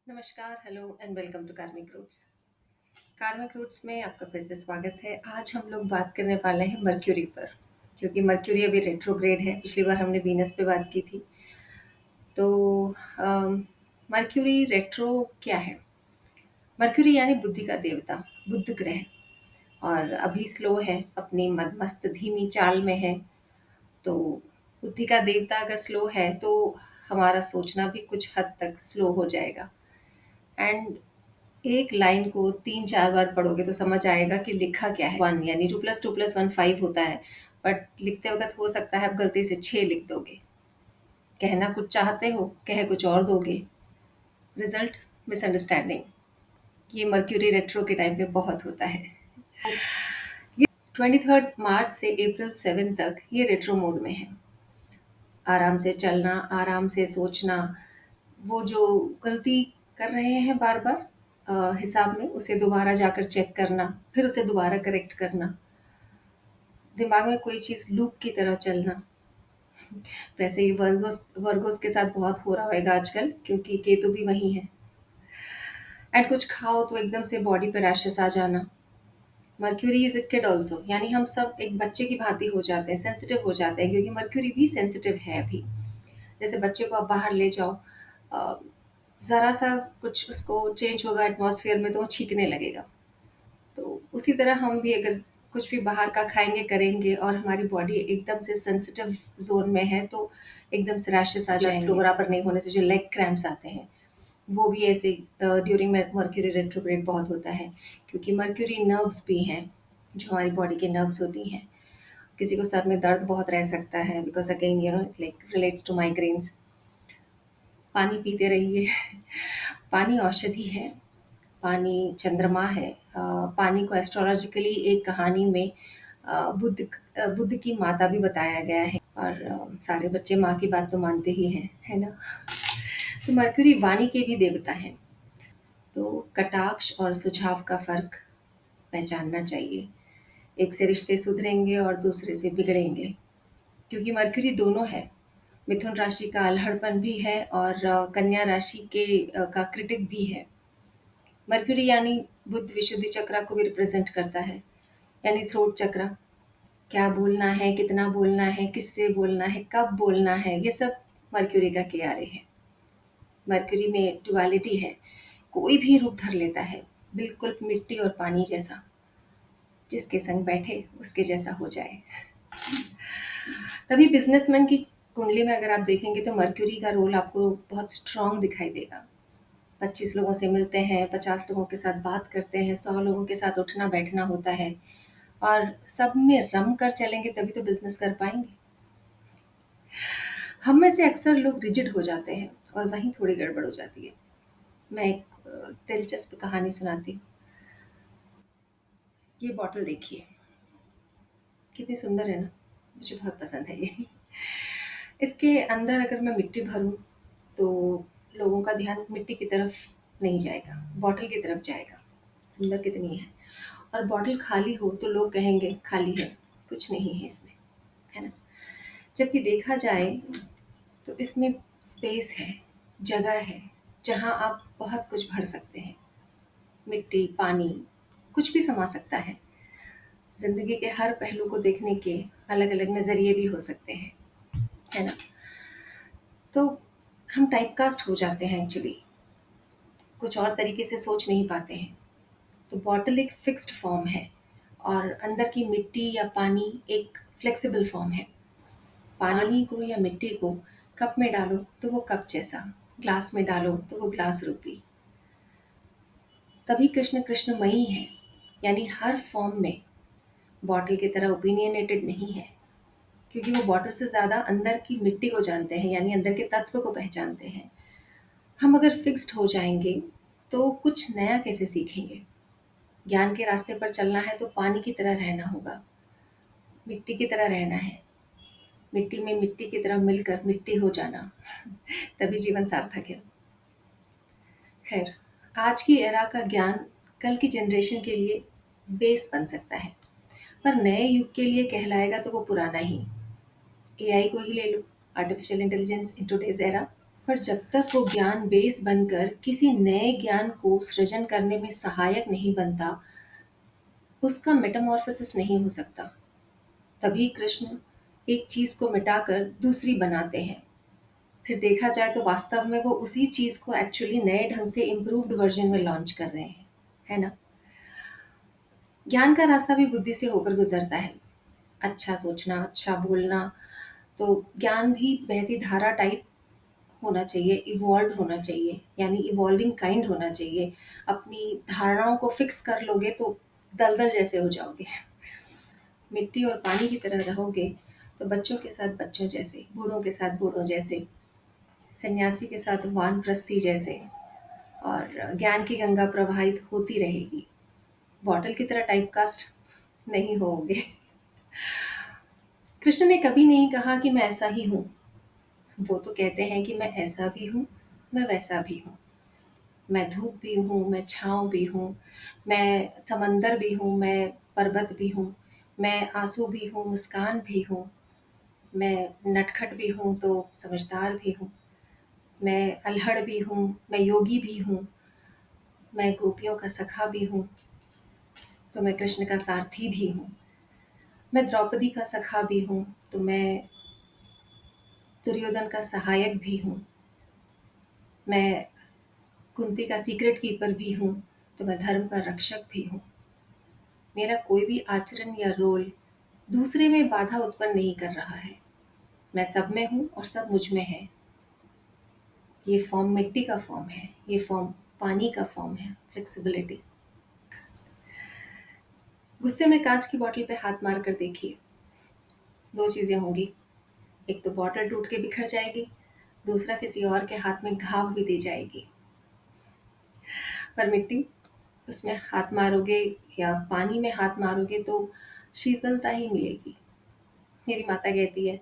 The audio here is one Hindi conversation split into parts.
नमस्कार, हेलो एंड वेलकम टू कार्मिक रूट्स। कार्मिक रूट्स में आपका फिर से स्वागत है। आज हम लोग बात करने वाले हैं मर्क्यूरी पर, क्योंकि मर्क्यूरी अभी रेट्रोग्रेड है। पिछली बार हमने वीनस पे बात की थी। तो मर्क्यूरी रेट्रो क्या है? मर्क्यूरी यानी बुद्धि का देवता, बुध ग्रह, और अभी स्लो है, अपनी मस्त धीमी चाल में है। तो बुद्धि का देवता अगर स्लो है तो हमारा सोचना भी कुछ हद तक स्लो हो जाएगा। एंड एक लाइन को 3-4 बार पढ़ोगे तो समझ आएगा कि लिखा क्या है। 1 यानी 2+2+1 5 होता है, बट लिखते वक़्त हो सकता है आप गलती से 6 लिख दोगे। कहना कुछ चाहते हो, कह कुछ और दोगे। Result misunderstanding. ये मर्क्यूरी रेट्रो के टाइम पे बहुत होता है। ये 23 मार्च से अप्रैल 7 तक ये रेट्रो मोड में है। आराम से चलना, आराम से सोचना, वो जो गलती कर रहे हैं बार-बार हिसाब में, उसे दोबारा जाकर चेक करना, फिर उसे दोबारा करेक्ट करना, दिमाग में कोई चीज़ लूप की तरह चलना। वैसे ही वर्गोस वर्गोस के साथ बहुत हो रहा होगा आजकल, क्योंकि केतु भी वही है। एंड कुछ खाओ तो एकदम से बॉडी पे रैशेस आ जाना। Mercury is a kid also, यानी हम सब एक बच्चे की भांति हो जाते हैं, सेंसिटिव हो जाते हैं, क्योंकि मर्क्यूरी भी सेंसिटिव है अभी। जैसे बच्चे को आप बाहर ले जाओ, अ, ज़रा सा कुछ उसको चेंज होगा एटमॉस्फेयर में तो वो छींकने लगेगा। तो उसी तरह हम भी अगर कुछ भी बाहर का खाएँगे, करेंगे और हमारी बॉडी एकदम से सेंसिटिव ज़ोन में है, तो एकदम से रैशेस आ जाएँगे। ब्लड फ्लो बराबर नहीं होने से जो लेग क्रैम्प्स आते हैं, वो भी ऐसे ड्यूरिंग मर्क्यूरी रेट्रोग्रेड बहुत होता है, क्योंकि मर्क्यूरी नर्व्स भी हैं, जो हमारी बॉडी के नर्व्स होती हैं। किसी को सर में दर्द बहुत रह सकता है, because again it like relates to migraines. पानी पीते रहिए। पानी औषधि है, पानी चंद्रमा है। पानी को एस्ट्रोलॉजिकली एक कहानी में बुद्ध की माता भी बताया गया है, और सारे बच्चे माँ की बात तो मानते ही हैं, है ना? तो मरकरी वाणी के भी देवता हैं। तो कटाक्ष और सुझाव का फ़र्क पहचानना चाहिए। एक से रिश्ते सुधरेंगे और दूसरे से बिगड़ेंगे, क्योंकि मरकरी दोनों है। मिथुन राशि का अल्हड़पन भी है और कन्या राशि का क्रिटिक भी है। मर्क्यूरी यानी बुध विशुद्धि चक्र को भी रिप्रेजेंट करता है, यानी थ्रोट चक्र। क्या बोलना है, कितना बोलना है, किससे बोलना है, कब बोलना है, ये सब मर्क्यूरी का कियारे है। मर्क्यूरी में डुअलिटी है, कोई भी रूप धर लेता है, बिल्कुल मिट्टी और पानी जैसा। जिसके संग बैठे उसके जैसा हो जाए। तभी बिजनेसमैन की कुंडली में अगर आप देखेंगे तो मर्क्यूरी का रोल आपको बहुत स्ट्रांग दिखाई देगा। 25 लोगों से मिलते हैं, 50 लोगों के साथ बात करते हैं, 100 लोगों के साथ उठना बैठना होता है, और सब में रम कर चलेंगे तभी तो बिजनेस कर पाएंगे। हम में से अक्सर लोग रिजिड हो जाते हैं और वहीं थोड़ी गड़बड़ हो जाती है। मैं एक दिलचस्प कहानी सुनाती हूँ। ये बॉटल देखिए, कितनी सुंदर है ना, मुझे बहुत पसंद है ये। इसके अंदर अगर मैं मिट्टी भरूं तो लोगों का ध्यान मिट्टी की तरफ नहीं जाएगा, बॉटल की तरफ जाएगा। सुंदर कितनी है। और बॉटल खाली हो तो लोग कहेंगे खाली है, कुछ नहीं है इसमें, है ना? जबकि देखा जाए तो इसमें स्पेस है, जगह है, जहाँ आप बहुत कुछ भर सकते हैं। मिट्टी, पानी, कुछ भी समा सकता है। ज़िंदगी के हर पहलू को देखने के अलग-अलग नज़रिए भी हो सकते हैं, है ना? तो हम टाइपकास्ट हो जाते हैं एक्चुअली, कुछ और तरीके से सोच नहीं पाते हैं। तो बॉटल एक फिक्स्ड फॉर्म है और अंदर की मिट्टी या पानी एक फ्लेक्सिबल फॉर्म है। पानी को या मिट्टी को कप में डालो तो वो कप जैसा, ग्लास में डालो तो वो ग्लास रूपी। तभी कृष्ण कृष्णमयी है, यानी हर फॉर्म में बॉटल की तरह ओपिनियनेटेड नहीं है, क्योंकि वो बॉटल से ज़्यादा अंदर की मिट्टी को जानते हैं, यानी अंदर के तत्व को पहचानते हैं। हम अगर फिक्स्ड हो जाएंगे तो कुछ नया कैसे सीखेंगे? ज्ञान के रास्ते पर चलना है तो पानी की तरह रहना होगा, मिट्टी की तरह रहना है, मिट्टी में मिट्टी की तरह मिलकर मिट्टी हो जाना। तभी जीवन सार्थक है। खैर, आज की एरा का ज्ञान कल की जनरेशन के लिए बेस बन सकता है, पर नए युग के लिए कहलाएगा तो वो पुराना ही। एआई को ही ले लो, artificial intelligence in today's era. पर जब तक वो ज्ञान बेस बनकर किसी नए ज्ञान को सृजन करने में सहायक नहीं बनता, उसका मेटामॉर्फोसिस नहीं हो सकता। तभी कृष्ण एक चीज को मिटाकर दूसरी बनाते हैं। फिर देखा जाए तो वास्तव में वो उसी चीज को एक्चुअली नए ढंग से इम्प्रूव्ड वर्जन में लॉन्च कर रहे हैं, है ना? ज्ञान का रास्ता भी बुद्धि से होकर गुजरता है। अच्छा सोचना, अच्छा बोलना, तो ज्ञान भी बहती धारा टाइप होना चाहिए, इवॉल्व होना चाहिए, यानी इवॉल्विंग काइंड होना चाहिए। अपनी धारणाओं को फिक्स कर लोगे तो दलदल जैसे हो जाओगे। मिट्टी और पानी की तरह रहोगे तो बच्चों के साथ बच्चों जैसे, बूढ़ों के साथ बूढ़ों जैसे, सन्यासी के साथ वानप्रस्थी जैसे, और ज्ञान की गंगा प्रवाहित होती रहेगी। बॉटल की तरह टाइपकास्ट नहीं होगे। कृष्ण ने कभी नहीं कहा कि मैं ऐसा ही हूँ। वो तो कहते हैं कि मैं ऐसा भी हूँ, मैं वैसा भी हूँ। मैं धूप भी हूँ, मैं छाँव भी हूँ, मैं समंदर भी हूँ, मैं पर्वत भी हूँ, मैं आँसू भी हूँ, मुस्कान भी हूँ, मैं नटखट भी हूँ तो समझदार भी हूँ, मैं अल्हड़ भी हूँ, मैं योगी भी हूँ, मैं गोपियों का सखा भी हूँ, तो मैं कृष्ण का सारथी भी हूँ। मैं द्रौपदी का सखा भी हूँ, तो मैं दुर्योधन का सहायक भी हूँ। मैं कुंती का सीक्रेट कीपर भी हूँ, तो मैं धर्म का रक्षक भी हूँ। मेरा कोई भी आचरण या रोल दूसरे में बाधा उत्पन्न नहीं कर रहा है। मैं सब में हूँ और सब मुझ में है। ये फॉर्म मिट्टी का फॉर्म है, ये फॉर्म पानी का फॉर्म है, फ्लेक्सिबिलिटी। गुस्से में कांच की बॉटल पे हाथ मार कर देखिए, दो चीजें होंगी। एक तो बॉटल टूट के बिखर जाएगी, दूसरा किसी और के हाथ में घाव भी दे जाएगी। पर मिट्टी, उसमें हाथ मारोगे या पानी में हाथ मारोगे तो शीतलता ही मिलेगी। मेरी माता कहती है,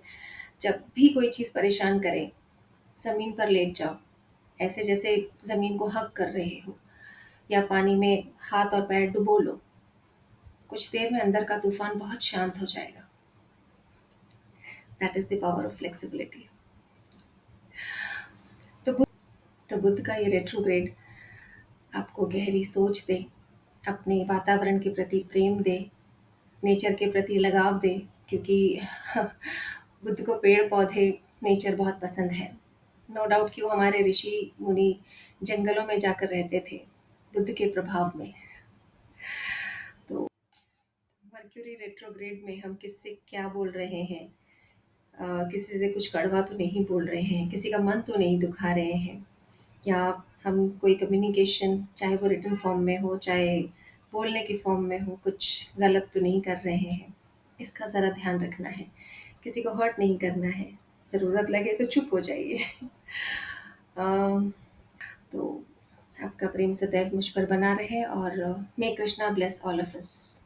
जब भी कोई चीज़ परेशान करे, ज़मीन पर लेट जाओ, ऐसे जैसे ज़मीन को हग कर रहे हो, या पानी में हाथ और पैर डुबो लो। कुछ देर में अंदर का तूफान बहुत शांत हो जाएगा। That is the power of flexibility. तो बुद्ध का ये रेट्रोग्रेड आपको गहरी सोच दे, अपने वातावरण के प्रति प्रेम दे, नेचर के प्रति लगाव दे, क्योंकि बुद्ध को पेड़ पौधे, नेचर बहुत पसंद है। नो डाउट कि वो हमारे ऋषि मुनि जंगलों में जाकर रहते थे बुद्ध के प्रभाव में। तो मर्क्यूरी रेट्रोग्रेड में हम किससे क्या बोल रहे हैं? किसी से कुछ कड़वा तो नहीं बोल रहे हैं, किसी का मन तो नहीं दुखा रहे हैं, या हम कोई कम्युनिकेशन, चाहे वो रिटन फॉर्म में हो, चाहे बोलने की फॉर्म में हो, कुछ गलत तो नहीं कर रहे हैं। इसका ज़रा ध्यान रखना है। किसी को हर्ट नहीं करना है। ज़रूरत लगे तो चुप हो जाइए। तो आपका प्रेम सदैव मुझ पर बना रहे, और may Krishna bless all of us.